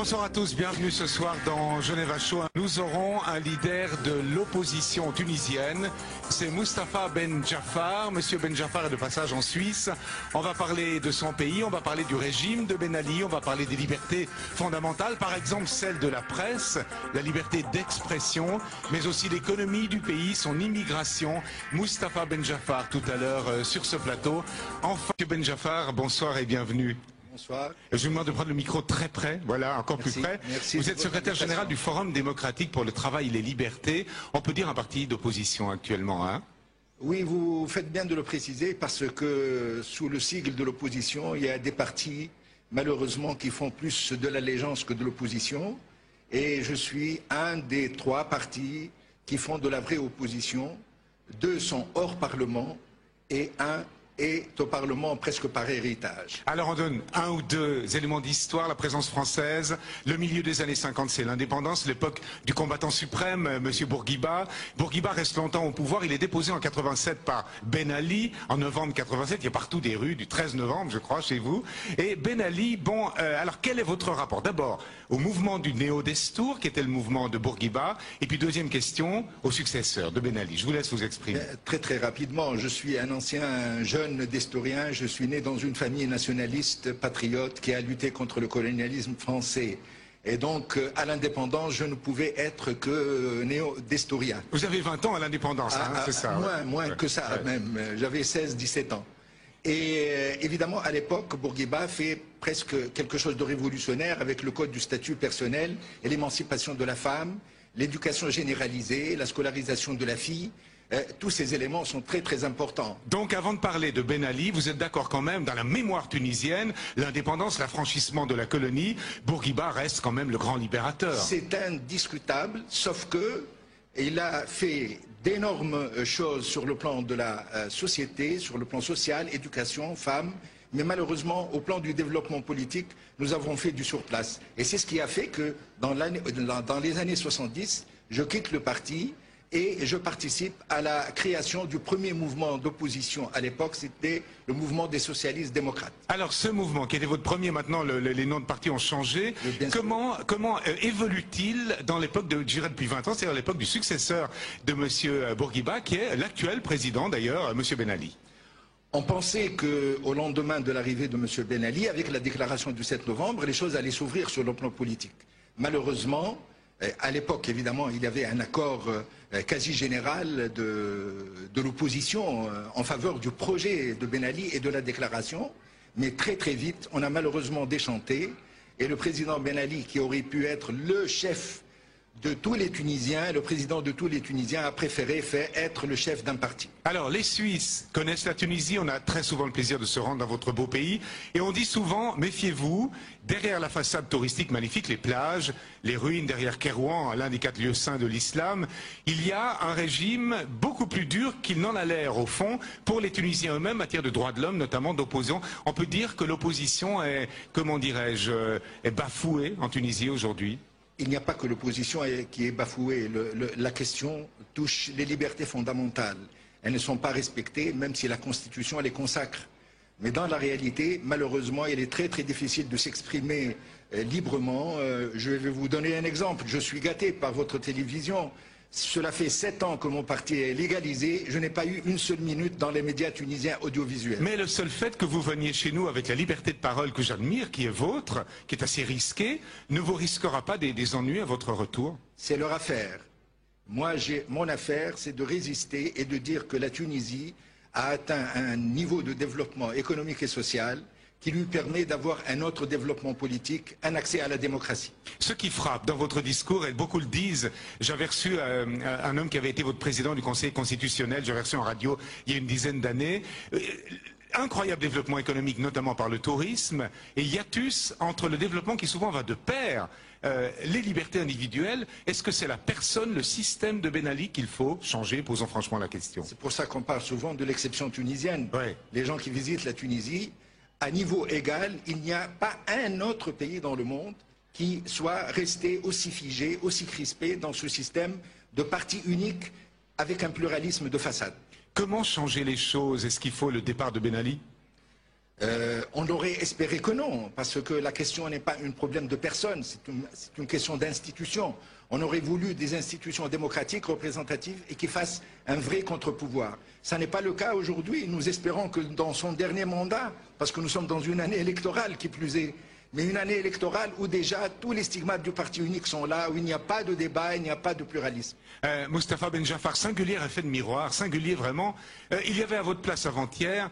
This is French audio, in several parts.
Bonsoir à tous, bienvenue ce soir dans Geneva Show. Nous aurons un leader de l'opposition tunisienne, c'est Moustapha Ben Jaafar. Monsieur Ben Jaafar est de passage en Suisse. On va parler de son pays, on va parler du régime de Ben Ali, on va parler des libertés fondamentales, par exemple celle de la presse, la liberté d'expression, mais aussi l'économie du pays, son immigration. Moustapha Ben Jaafar tout à l'heure sur ce plateau. Enfin, Monsieur Ben Jaafar, bonsoir et bienvenue. Bonsoir. Je vous demande de prendre le micro très près, voilà, encore plus près. Merci vous êtes secrétaire général du Forum démocratique pour le travail et les libertés. On peut dire un parti d'opposition actuellement, hein? Oui, vous faites bien de le préciser parce que sous le sigle de l'opposition, il y a des partis, malheureusement, qui font plus de l'allégeance que de l'opposition. Et je suis un des 3 partis qui font de la vraie opposition. 2 sont hors Parlement et 1 est au Parlement presque par héritage. Alors on donne 1 ou 2 éléments d'histoire, la présence française, le milieu des années 50 c'est l'indépendance, l'époque du combattant suprême, Monsieur Bourguiba. Bourguiba reste longtemps au pouvoir, il est déposé en 87 par Ben Ali, en novembre 87, il y a partout des rues, du 13 novembre je crois chez vous. Et Ben Ali, bon, alors quel est votre rapport? D'abord au mouvement du Néo-Destour, qui était le mouvement de Bourguiba, et puis deuxième question, au successeur de Ben Ali. Je vous laisse vous exprimer. Très rapidement, je suis un ancien jeune destourien, je suis né dans une famille nationaliste, patriote, qui a lutté contre le colonialisme français. Et donc, à l'indépendance, je ne pouvais être que néo-destourien. Vous avez 20 ans à l'indépendance, hein, c'est ça? Moins que ça, même. J'avais 16-17 ans. Et évidemment, à l'époque, Bourguiba fait presque quelque chose de révolutionnaire avec le code du statut personnel et l'émancipation de la femme, l'éducation généralisée, la scolarisation de la fille. Tous ces éléments sont très importants. Donc avant de parler de Ben Ali, vous êtes d'accord quand même, dans la mémoire tunisienne, l'indépendance, l'affranchissement de la colonie, Bourguiba reste quand même le grand libérateur. C'est indiscutable, sauf que il a fait d'énormes choses sur le plan de la société, sur le plan social, éducation, femmes, mais malheureusement, au plan du développement politique, nous avons fait du surplace. Et c'est ce qui a fait que dans les années 70, je quitte le parti et je participe à la création du premier mouvement d'opposition. À l'époque, c'était le mouvement des socialistes démocrates. Alors ce mouvement, qui était votre premier, maintenant les noms de partis ont changé. Comment évolue-t-il dans l'époque de, je dirais depuis 20 ans, c'est-à-dire l'époque du successeur de M. Bourguiba, qui est l'actuel président d'ailleurs, M. Ben Ali? On pensait qu'au lendemain de l'arrivée de M. Ben Ali, avec la déclaration du 7 novembre, les choses allaient s'ouvrir sur le plan politique. Malheureusement, à l'époque, évidemment, il y avait un accord quasi général de l'opposition en faveur du projet de Ben Ali et de la déclaration. Mais très vite, on a malheureusement déchanté. Et le président Ben Ali, qui aurait pu être le chef de tous les Tunisiens, le président de tous les Tunisiens, a préféré être le chef d'un parti. Alors, les Suisses connaissent la Tunisie, on a très souvent le plaisir de se rendre dans votre beau pays, et on dit souvent, méfiez-vous, derrière la façade touristique magnifique, les plages, les ruines derrière Kérouan, l'un des 4 lieux saints de l'islam, il y a un régime beaucoup plus dur qu'il n'en a l'air, au fond, pour les Tunisiens eux-mêmes, en matière de droits de l'homme, notamment d'opposants. On peut dire que l'opposition est, comment dirais-je, est bafouée en Tunisie aujourd'hui. Il n'y a pas que l'opposition qui est bafouée. La question touche les libertés fondamentales. Elles ne sont pas respectées, même si la Constitution les consacre. Mais dans la réalité, malheureusement, il est très difficile de s'exprimer librement. Je vais vous donner un exemple. Je suis gâté par votre télévision. Cela fait 7 ans que mon parti est légalisé. Je n'ai pas eu une seule minute dans les médias tunisiens audiovisuels. Mais le seul fait que vous veniez chez nous avec la liberté de parole que j'admire, qui est vôtre, qui est assez risquée, ne vous risquera pas des ennuis à votre retour? C'est leur affaire. Moi, mon affaire, c'est de résister et de dire que la Tunisie a atteint un niveau de développement économique et social qui lui permet d'avoir un autre développement politique, un accès à la démocratie. Ce qui frappe dans votre discours, et beaucoup le disent, j'avais reçu un homme qui avait été votre président du Conseil constitutionnel, j'avais reçu en radio il y a une dizaine d'années, incroyable développement économique, notamment par le tourisme, et hiatus entre le développement qui souvent va de pair, les libertés individuelles. Est-ce que c'est la personne, le système de Ben Ali qu'il faut changer? Posons franchement la question. C'est pour ça qu'on parle souvent de l'exception tunisienne. Ouais. Les gens qui visitent la Tunisie, à niveau égal, il n'y a pas un autre pays dans le monde qui soit resté aussi figé, aussi crispé dans ce système de parti unique avec un pluralisme de façade. Comment changer les choses? Est-ce qu'il faut le départ de Ben Ali? On aurait espéré que non, parce que la question n'est pas un problème de personne, c'est une question d'institution. On aurait voulu des institutions démocratiques, représentatives, et qui fassent un vrai contre-pouvoir. Ça n'est pas le cas aujourd'hui. Nous espérons que dans son dernier mandat, parce que nous sommes dans une année électorale qui plus est, mais une année électorale où déjà tous les stigmates du parti unique sont là, où il n'y a pas de débat, il n'y a pas de pluralisme. Mustapha Ben Jaffar, singulier effet de miroir, singulier vraiment. Il y avait à votre place avant-hier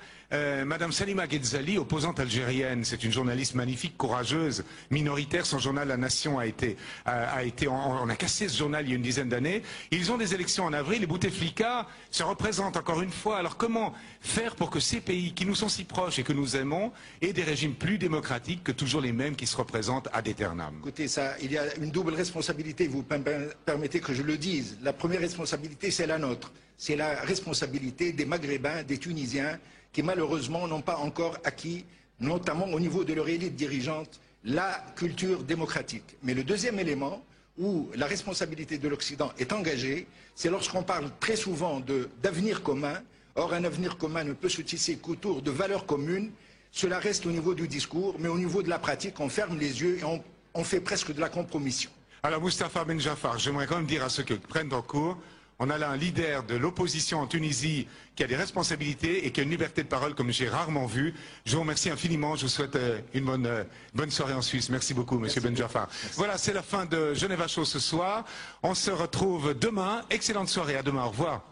Madame Salima Ghezali, opposante algérienne. C'est une journaliste magnifique, courageuse, minoritaire. Son journal La Nation on a cassé ce journal il y a une dizaine d'années. Ils ont des élections en avril et Bouteflika se représente encore une fois. Alors comment faire pour que ces pays qui nous sont si proches et que nous aimons aient des régimes plus démocratiques que toujours les mêmes qui se représentent ad aeternam? Écoutez, il y a une double responsabilité, vous permettez que je le dise. La première responsabilité, c'est la nôtre. C'est la responsabilité des Maghrébins, des Tunisiens, qui malheureusement n'ont pas encore acquis, notamment au niveau de leur élite dirigeante, la culture démocratique. Mais le deuxième élément, où la responsabilité de l'Occident est engagée, c'est lorsqu'on parle très souvent d'avenir commun. Or, un avenir commun ne peut se tisser qu'autour de valeurs communes. Cela reste au niveau du discours, mais au niveau de la pratique, on ferme les yeux et on fait presque de la compromission. Alors, Mustapha Ben Jaffar, j'aimerais quand même dire à ceux qui prennent en cours, on a là un leader de l'opposition en Tunisie qui a des responsabilités et qui a une liberté de parole comme j'ai rarement vu. Je vous remercie infiniment. Je vous souhaite une bonne soirée en Suisse. Merci beaucoup, Monsieur Ben Jaffar. Voilà, c'est la fin de Geneva Show ce soir. On se retrouve demain. Excellente soirée. À demain. Au revoir.